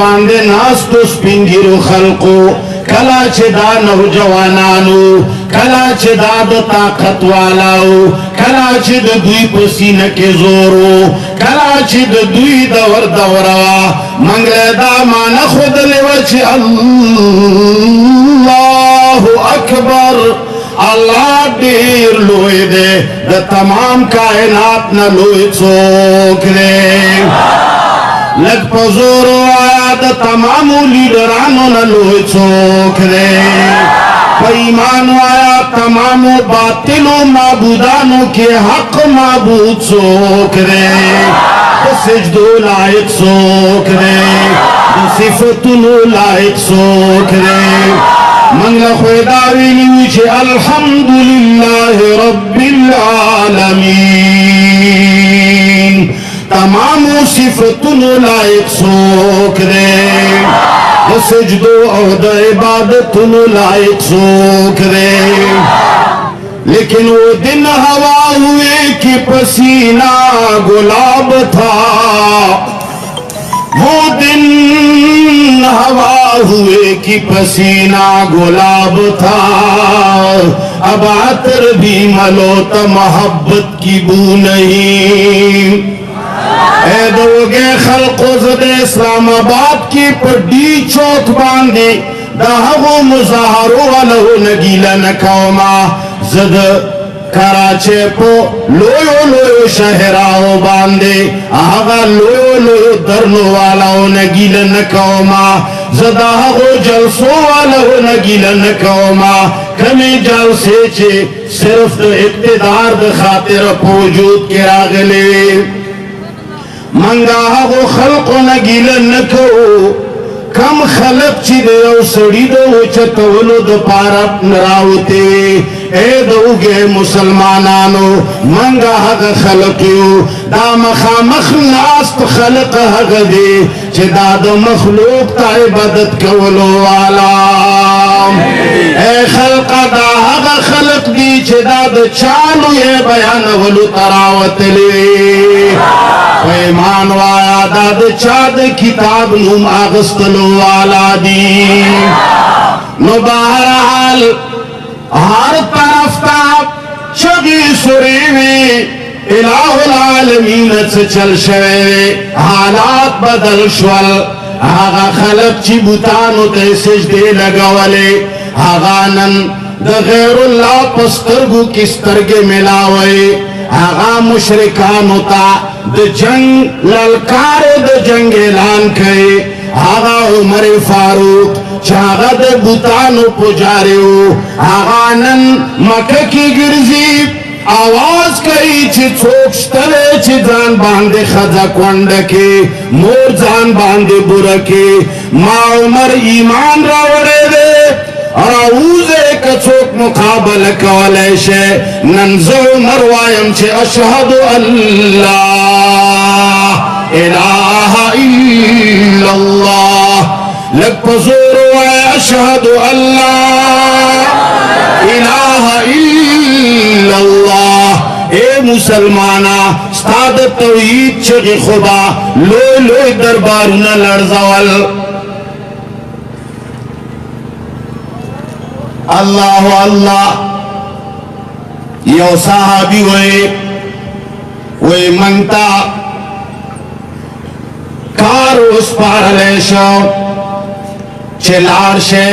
बांधे नास्तो स्पिंगिरो खल्को कला दा नौजवानानो कला दा ताकत वालाओ कला दुई पसीना के जोरो कला दुई दवर दवरवा मंगले दा माना खुद लेवच अल्लाहु अकबर अल्लाह देर लोए दे द तमाम कायनात न लोए चोक दे लग पजोरो आया द तमाम लीडरानो न लोए चोक दे पैमान आया तमाम बातिलों माबूदानों के हक माबूद चोक दे सजदो लायक चोक दे सिफतुलो लायक चोक दे मंगला खुदावी नीचे अल्हम्दुलिल्लाह रब्बिल आलमीन तमाम सिफतुन लायक सोख दे सजदो और इबादतुन लायक सोख दे लेकिन वो दिन हवा हुए कि पसीना गुलाब था वो दिन हवा हुए कि पसीना गुलाब था अब आतर भी मलो तो मोहब्बत की बू नहीं ए दोगे खल्को ज़दे इस्लामाबाद की पड्डी चौक बांधे दाहगो मुजाहरो वालो नगीला नकामा ज़द कराचे पो लोयो लोयो शहराओ बांधे आगा लोयो लोयो दरनो वालाओ नगीलन कौमा ज़दाहो जलसो वालाओ नगीलन कौमा कमे जलसे चे सिर्फ इक़्तिदार द खातिर मौजूद के रागले मंगाहा वो खल्को नगीलन को कम खलक चिदे सड़ी दो चतवलो दो पारप नरावते ए दोगे मुसलमानानो मंगा हग खलकियो दा मखामख नास्त खलक हग दे चिदा दो मखलूक ता इबादत कवलो वाला ए खलका दा हग खलक दी चिदा दो चालू ये बयान वलु तरावत ले पैमान वाया दाद चाद किताब नुम आगस्तलो वाला दी नो बहरहाल हर तरफ का चगी सुरे में इलाहुल आलमीन से चल शवे हालात बदल शवल आगा खलक ची बुतानो ते सजदे लगवले आगा नन द गैरुल्लाह पस्तरगु किस्तरगे मिलावे आगा मुशरिकान होता द जंग ललकार द जंग ऐलान करे आगा उमर फारूक चागा द बुतानो पुजारे हो आगा नन मक्का की गिरजी आवाज कई छि चोक्स्तरे छि जान बांधे खजा कोंड के मोर जान बांधे बुरके मा उमर ईमान रावड़े दे राउज़े कचोक मुकाबल कवले शे नंजो मरवायम छे अशहदु अल्लाह इलाहा इल्लल्लाह लग पजोरो अशहदु अल्लाह इलाहा इल्लल्लाह ए मुसलमाना स्ताद तौहीद छे खुदा लोय लोय दरबारुना लड़जावल अल्लाह अल्लाह यो साहबी वे मंगता कार उस पार लेशो चिलार शे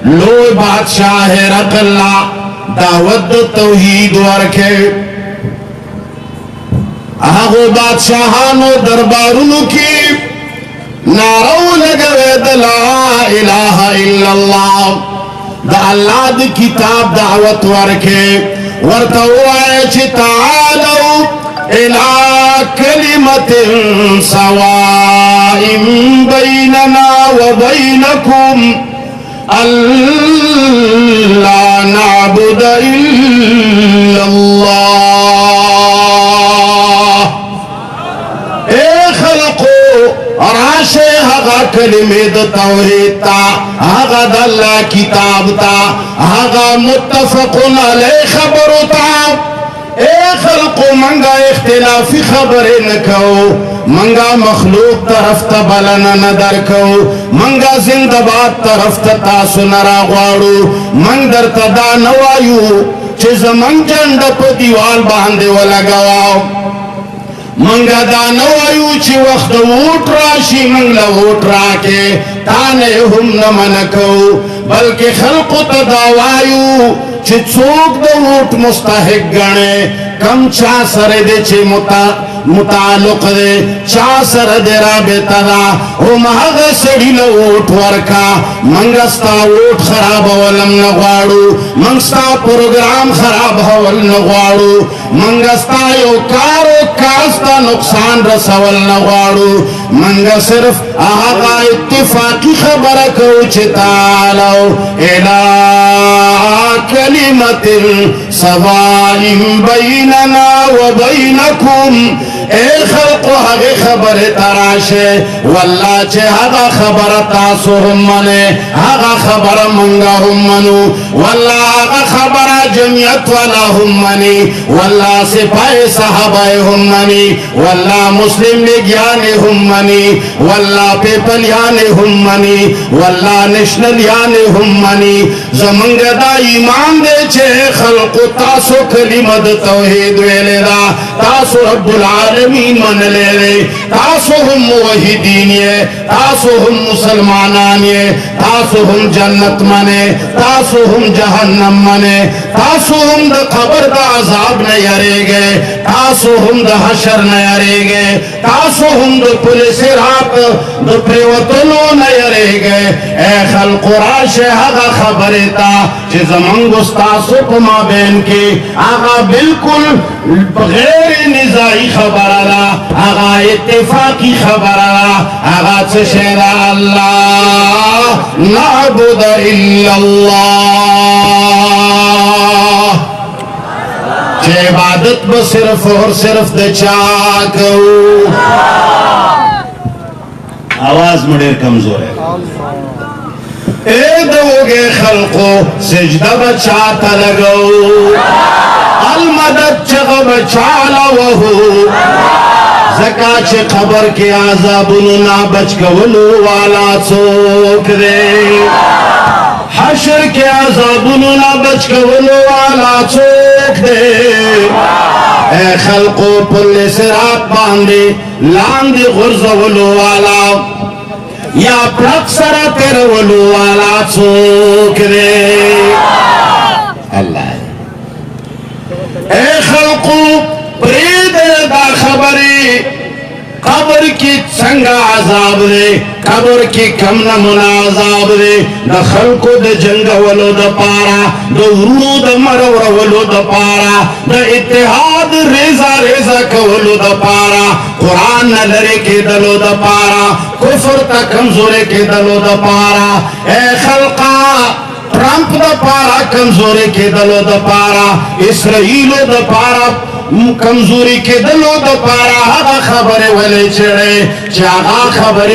लोय बादशाह है रकल्ला दावत तौहीद वर्खे आगो बादशाहानो दरबारुनु की नारो लगवे ला इलाहा इल्लल्लाह दा अल्लाह दी किताब दावत वर्खे वर्तवाए तालो इला कलिमतिन सवाइम बैनना व बैनकुम अल्ला नाबुद इल्लल्लाह ए खल्को राशे हगा कलिमे द तौहीद ता हगा द अल्लाह किताब ता हगा मुत्तफकुन अलैहि खबर ता اے خلقو منگا اختلافی خبر نکو منگا مخلوق طرف تا بلن ندر کو منگا زندباد طرف تا تاسو نرا غوارو منگ در تدا نوائیو چیز منگ جنڈ پا دیوال باندے ولگواو منگا دا نوائیو چی وقت ووٹ راشی منگ لووٹ راکے تانے ہم نمنکو بلکہ خلق تداوائیو چی چوک دا ووٹ مستحق گنے کم چا سر دے چی متعلق دے چا سر دے رابطہ دا ہم حق سڑی لووٹ ورکا منگستا ووٹ خراب ولم نغوارو منگستا پروگرام خراب ول نغوارو منگستا یو کارو کاستا نقصان رسول نغوارو منگا صرف آغا اتفاقی خبر کو چتالو الہ کلمت سوائم بیننا و بینکم اے خلق حق خبر تراشے واللہ چے حق خبر تاسو ہم منے حق خبر منگا ہم منو واللہ حق خبر جمعیت والا ہم منی واللہ سپاہ صحابہ ہم منی واللہ مسلم لیگیانے ہم منی واللہ پیپلیانے ہم منی واللہ نشنلیانے ہم منی زمانگ دا ایمان دے چھے خلق تاسو کلمت توحید ویلے دا تاسو رب العالمین من لے لے تاسو ہم موحدین یہ تاسو ہم مسلمانان یہ تاسو ہم جنت منے تاسو ہم جہنم منے تاسو ہم دا قبر دا عذاب نہ یارے گے تاسو ہم دا حشر نہ یارے گے تاسو ہم دا پولیس رات دا پریوتنو نہ یارے گے اے خلق راش حقا خبرتا چی زمانگوس تاسو پما بین کی آغا بالکل غیر نزائی خبر آلا آغا اتفاقی خبر آلا آغا چشیرہ اللہ نعبد الا اللہ چه عبادت بصرف اور صرف د چاکو آواز مڑیر کمزور ہے اے دوگے خلقو سجدہ بچاتا لگو المدد چغ بچالا وہو زکا چه خبر کے عذابنو نا بچ کولو والا چوک دے حشر کے عذابنو نا بچ کولو والا چوک دے اے خلقو پل سرات باندے لاندے غرزولو والا یا پلک سرا تیرولو والا چوک دے اللہ اے خلقو پرید دا خبری قبر کی سنگا عذاب دے قبر کی کم نمنا عذاب دے دا خلقو دا جنگ ولو دا پارا دا ورو دا مرور ولو دا پارا دا اتحاد ریزا ریزا کولو دا پارا قرآن نلرے کے دلو دا پارا کفر تا کمزورے کے دلو دا پارا اے خلقا ٹرمپ دا پارا کمزورے کے دلو دا پارا اسرائیلو دا پارا کمزوری کے دلو دا پارا آغا خبر والے چڑے چاگا خبر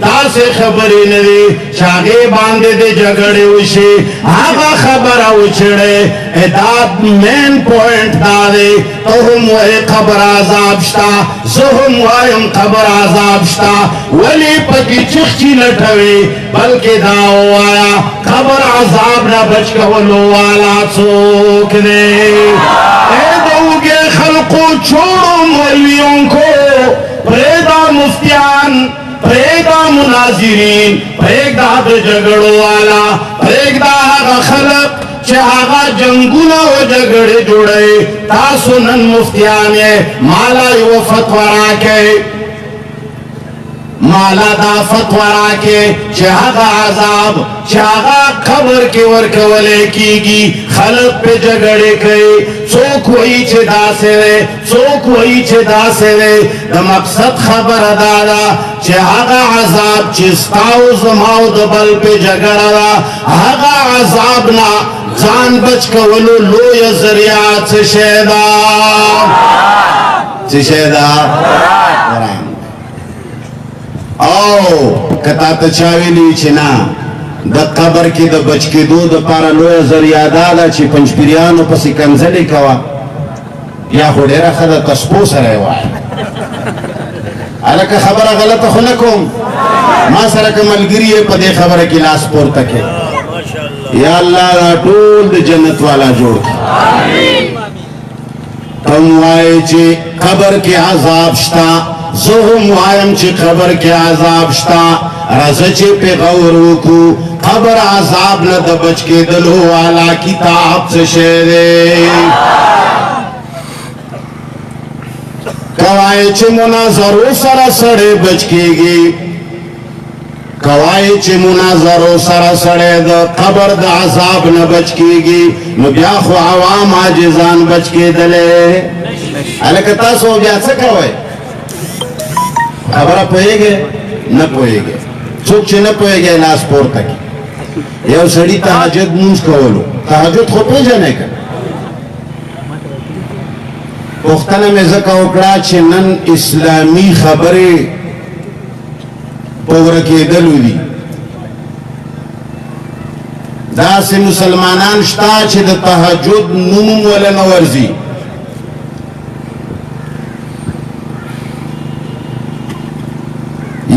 داسے خبری ندی چاگے باندے دے جگڑے وشی آغا خبر او چڑے اداد مین پوائنٹ دادے تو ہم وے قبر عذاب شتا زہم وائم قبر عذاب شتا ولی پتی چخچی لٹھوی بلکہ داو آیا قبر عذاب نہ بچ کولو والا چوک دے اے دوگے خلقو چھوڑو مولویوں کو پریدا مفتیان پریدا مناظرین پریدا جگڑو والا پریدا خلق چاہاں جنگونا و جگڑے جوڑے تاسونن مفتیانے مالا یو فتوہ راکے مالا دا فتوہ راکے چاہاں عذاب چاہاں قبر کے ورکولے کی گی خلق پہ جگڑے کئی چوک وئی چھے دا سے رے چوک وئی چھے دا سے رے دا مقصد خبر دادا چاہاں عذاب چستاو زماو دبل پہ جگڑا دا آغا عذابنا جان بچ کولو لوی ذریعات سے شیدہ قرآن او کتا تچاوی لی چنا دا قبر کی دا بچ کی دو دا پارا لوی ذریعہ دادا چی پنچ پیریانو پسی کنزلی کوا یا خو ډېره ښه ده تسپو سره یې وایه هلکه خبره غلطه خو نه کوم ما سره که ملګري یې په دې خبره کې لاس پورته کړي یا الله دا ټول د جنت والا جوړ کړي تم وایې چې قبر کې عذاب شته زه هم وایم چې قبر کې عذاب شته راځه چې پې غور وکړو قبر عذاب نه د بچ کېدلو والا کتاب څه شی دی کوای چې مناظرو سره سړی بچ کېږي کوای چې مناظرو سره سړی د قبر د عذاب نه بچ کېږي نو بیا خو عوام عاجزان بچ کېدلی هلکه تاسو بیا څه کوئ خبره پوهېږئ نه پوهېږئ څوک چې نه پوهېږئ لاس پورته کړي یو سړي تهجد لمونځ کولو تهجد خو پېژنئ که پوښتنه مې ځکه وکړه چې نن اسلامي خبرې په ورکېدلو دي داسې مسلمانان شته چې د تهجد نوم هم وله نه ورځي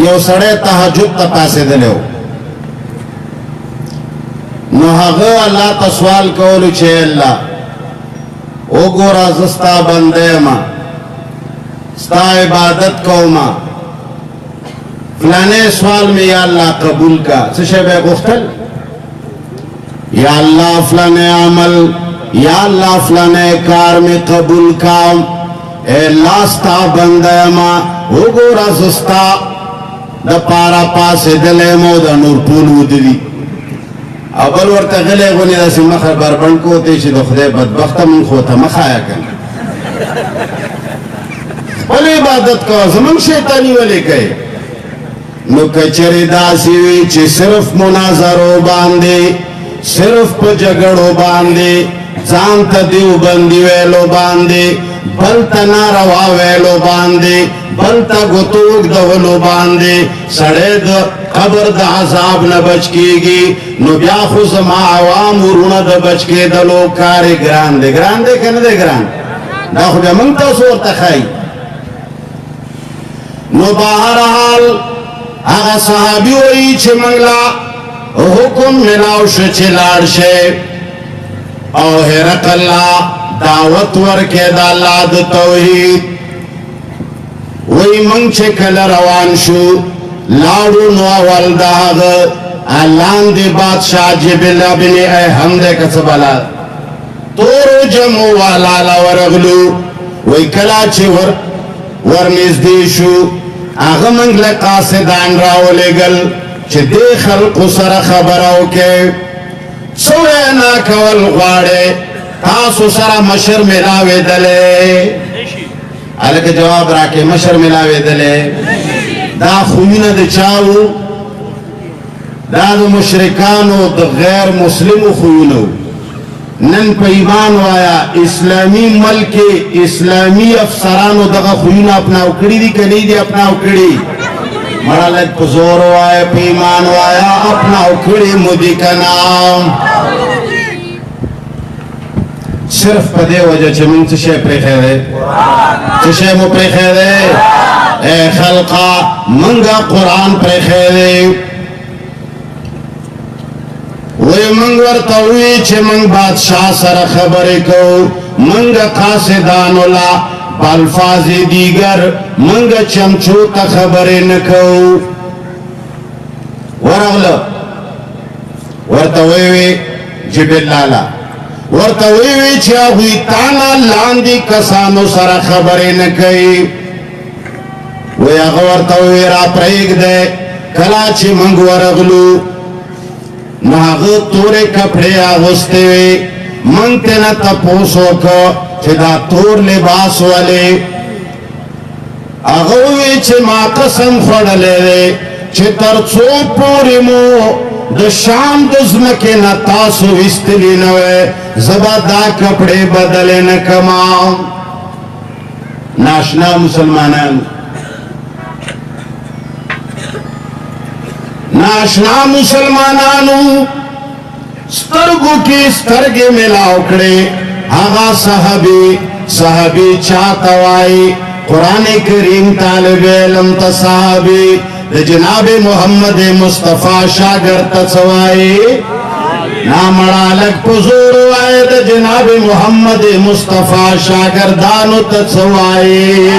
یو سړی تهجد ته پاڅېدلی و نو هغه الله ته سوال کولو چې الله وګوره زه ستا بنده یمه ستا عبادت کومه فلانه سوال مې یا الله قبول کا څه شی به یې غوښتل یا الله فلانه عمل یا الله فلانه کار مې قبول کا اے الله ستا بنده یمه وګوره زه ستا د پاره پاڅېدلی یم او دا نور ټول وده دي او بل ورته غلی غونې داسې مخه بربنډ کوتی چې د خدای بدبخته مونږ خو ته مه خایه که نه خپل عبادت کوه زمونږ شیطاني ولې کوې نو که چېرې داسې وي چې صرف مناظرو باندې صرف په جګړو باندې ځان ته دیوبندي ویلو باندې بل ته ناروا ویلو باندې بل ته ګوتو اوږدولو باندې سړی د قبر د عذاب نه بچ کېږي نو بیا خو زما عوام ورونه د بچ کېدلو کار یې ګران دی ګران دی که نه دی ګران دا خو بیا موږ تاسو ورته ښایي نو بهرحال هغه صحابي وایي چې موږ له حکم ملاو شو چې لاړ شئ او هرقل دعوت ورکړې د الله د توحید وی منگ چه کل روان شو لاړو نو اول دا هغه لاندې بادشاہ جبل بن ایهم دې کڅ بلا تورو جمو والا لا ورغلو وی کلا چې ور نږدې شو هغه منګ له قاصدان راولېګل چې دې خلق سره خبره وکړي څو نه کول غواړي تاسو سره مشر ملاوېدلې الکه جواب راکې مشر ملاوېدلې دا خوونه د چاو دا د مشرکانو د غیر مسلمو خوونه نن په ایمان وایا اسلامی ملک اسلامی افسرانو دغه خوونه اپناو کړی دي کني دي اپناو کړی مړه لږ په زور وایا په ایمان وایا اپناو کړی مو دي کنا صرف په دې وجه چې موږ څه شی پرېښی دی څه شی مو پرېښی دی ای خلقه موږ قرآن پرېښی دی وی موږ ورته ووایي چې موږ بادشاه سره خبرې کوو موږ قاصدانو له بالفاظ دیگر موږ چمچو ته خبرې نه کوو ورغله ورته ویې جبل لالا ورته وی چې هغوی تانا لاندې کسانو سره خبرې نه کوي وی هغه ورته وی را پرېږدی کله چې موږ ورغلو نو هغه تورې کپړې اغوستې وې موږ ترې نه تپوس وکړه چې دا تور لباس ولې هغه وی چې ما قسم خوړلی دی چې تر څو پورې مو د شام د ځمکې نه تاسو ویستلی نه وی زه به دا کپړې بدلې نه کما ناشنا مسلمانان ناشنا مسلمانانو سترګو کې سترګې ملاو کړې هغه صحابي صحابی چاہتوائی قرآن کریم طالب علم تا صحابی دا جناب محمد مصطفیٰ شاگرد تا سوائی نامڑا لگ پزور وائے دا جناب محمد مصطفیٰ شاگردانو تا سوائی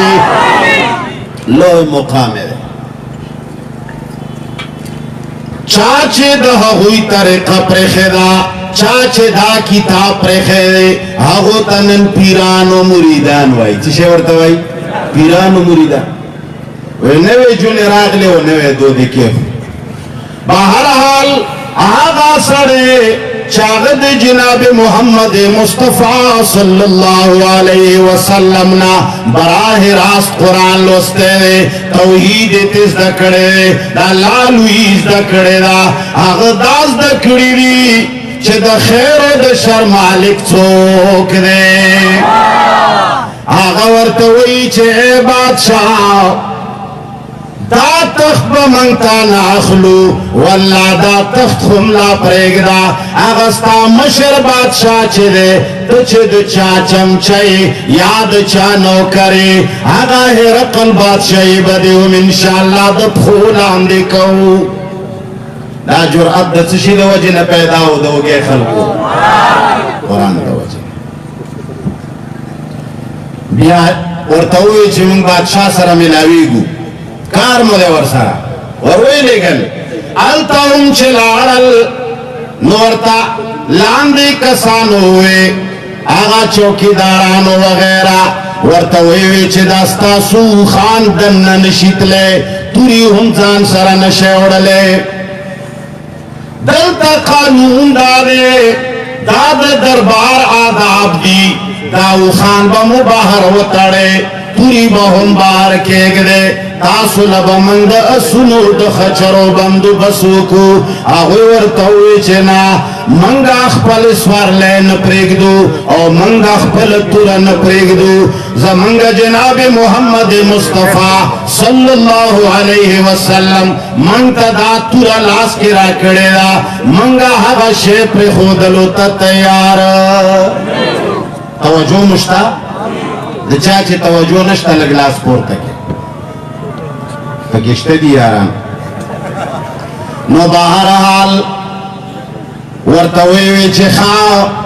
لو مقام ہے چاچے دا ہوئی طریقہ پرخدا چاچے دا کتاب پرخدے آگو تنن پیران و مریدان وائی چیشے ورطا وائی پیران و مریدان وی نوے جون راگ لے و نوے دو دیکھے بہرحال آغا سڑے چاگد جناب محمد مصطفیٰ صلی اللہ علیہ وسلم نا براہ راست قرآن لوستے دے توحید تیز دکڑے دا لالویز دکڑے دا آغداز دکڑی دی چھ دا خیر و دا شر مالک چوک دے آغا ورطوئی چھ اے بادشاہ دا تخت بمنگتا ناخلو واللہ دا تخت خملا پریگ دا آغستا مشر بادشاہ چھ دے تچھ دو چا چمچائی یاد چا نوکری آغا ہرقل بادشاہی بدیوم انشاءاللہ دا پھولان دیکھو دا جرعت دا چشی دا وجہ نا پیدا ہو دا گئے خلقو قرآن دا وجہ بیا ورطوئی چھ من بادشاہ سر ملاویگو کار مدے ورسارا وروئی لے گل آلتا ہم چلارل نورتا لاندی کسانو ہوئے آغا چوکی دارانو وغیرہ ورطوئی چھ داستا سو خان دن نشیت لے توری ہم زان سر نشے اڑلے دلتا قانون دادے داد دربار آداب دی داو خان بمباہر وطڑے توری بہم بار کیگ دے تاسو لبا منگ اسنو دخچرو بندو بسوکو آغوی ورطوئی چنا منگ اخپل اسوار لین پریگ دو او منگ اخپل تورن پریگ دو زمنگ جناب محمد مصطفیٰ صلی اللہ علیہ وسلم منگ تا دا تورا لاس کی را کڑے دا منگا حقا شیپ خودلو تا تیار توجہ مشتا دا چاچے توجہ نشتا لگلاس پورتا کی فکشتے دی یاران نو بہرحال ورطویوی چی خواہ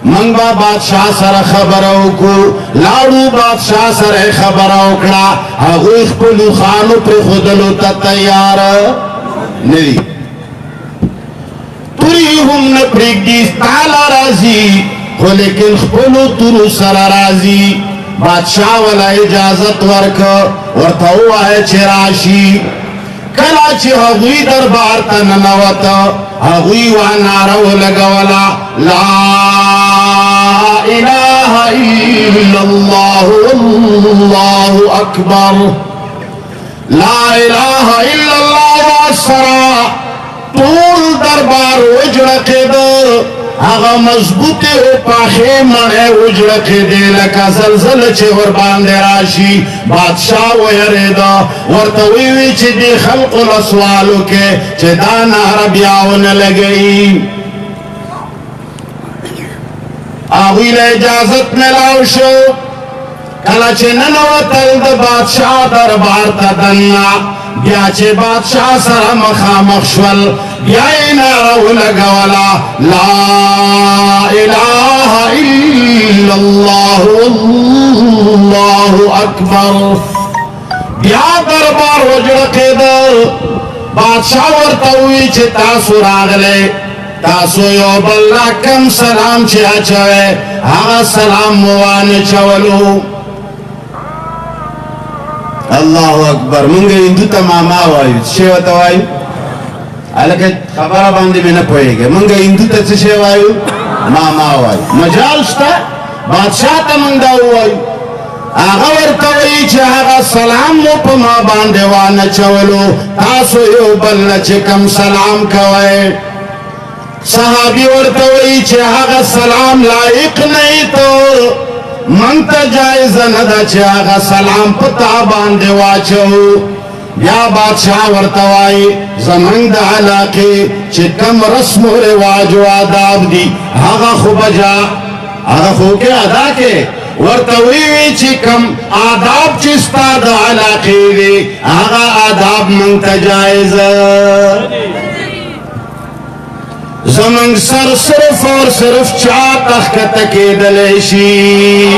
منگ با بادشاہ سر خبرو کو لاڑو بادشاہ سر خبرو کڑا اگوی خپلو خانو پر خودلو تا تیار ندی توری ہم نپریک دیس تالا رازی خو لیکن خپلو تورو سر رازی بادشاہ والا اجازت ورک ورطاو آئے چراشی کلا چی حضوی دربار تا ننوتا حضوی وانارو لگولا لا الہ الا اللہ واللہ اکبر لا الہ الا اللہ واسرا طول دربار وجرق در آغا مضبوطی او پاخی منے اجڑکی دے لکا زلزل چی وربان دے راشی بادشاہ ویریدا ورطویوی چی دی خلق الاسوالو کے چی دانا ربیاون لگئی آغویل اجازت ملاو شو کلا چی ننواتل دا بادشاہ دربار تا دننا بیا چی بادشاہ سر مخامخ شول بیا نارو لگولا لا الہ الا اللہ واللہ اکبر بیا دربار وجڑکی در بادشاہ ورطوی چی تاسو راغلے تاسو یو بلہ کم سلام چی اچوے آغا سلام موان چولو اللہ اکبر منگا ہندو تا ماما وائیو شیوتا وائیو علاقہ خبرہ باندی میں نہ پوئے گئے منگا ہندو تا چشے وائیو ماما وائیو مجال شتا بادشاہ تا منگا وائیو آغا ورطوئی چھ آغا سلام مو پا ما باندے وانا چولو تاسو یو بلنا چکم سلام کوئے صحابی ورطوئی چھ آغا سلام لائق نہیں تو منتا جائز ندا چھ آغا سلام پتا باندے واچو یا بادشاہ ورطوائی زمانگ دا علاقے چھ کم رسم و رواج و آداب دی آغا خوب جا آغا خوب کے ادا کے ورتوی چی کم آداب چستا دا علاقی دی آغا آداب منگتا جائز زمانگ سر صرف اور صرف چاہ تخت کے دلیشی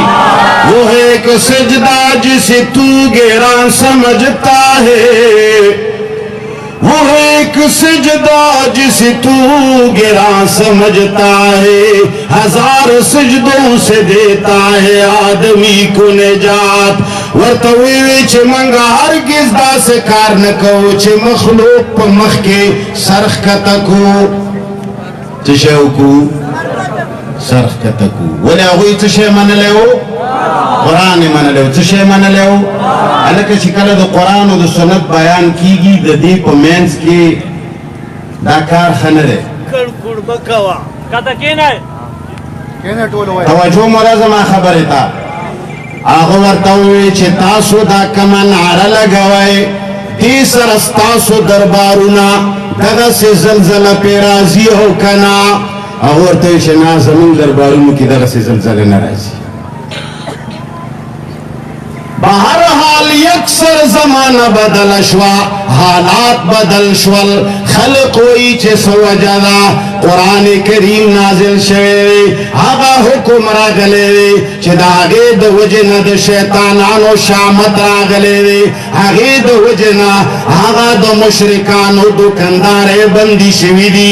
وہ ہے ایک سجدہ جسے تو گہرا سمجھتا ہے وہ ہے ایک سجدہ جسے تو گرا سمجھتا ہے ہزار سجدوں سے دیتا ہے آدمی کو نجات ورطوی چھ منگا ہرگز دا سے کار نکو چھ مخلوق پا مخ کے سرخ کتکو تشہو کو سرخ کتکو ولی آگوی تشہ من لیو قرآن من لیو تشہ من لیو الکه چې کله د قرآن او د سنت بیان کیږي د دې په منځ کې دا کار ښه نه دی توجه مو ده زما خبرې ته هغه ورته وویل چې تاسو دا کومه نعره لګوئ دې سره ستاسو دربارونه دغسې زلزله پرې راځي او که نه هغه ورته ویل چې نه زموږ دربارونو کې دغسې زلزله نه راځي بہرحال یکسر زمانہ بدل شوا حالات بدل شول خلق ہوئی چھ سوجدہ قرآن کریم نازل شوے آغا حکم را گلے چھ داغے دو وجنہ دو شیطانانو شامت را گلے آغے دو وجنہ آغا دو مشرکانو دو کندارے بندی شوی دی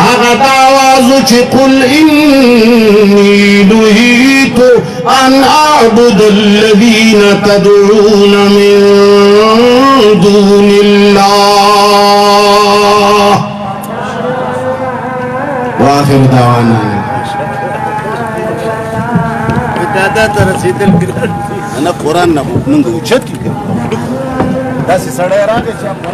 آغا دعوازو چھ قل انی نہیتو ان اعبد الذین تدعون من دون اللہ وآخر دعوانا دادا ترسید القرآن انا قرآن نبو منگو چت کی دا سی سڑے راگے چاپ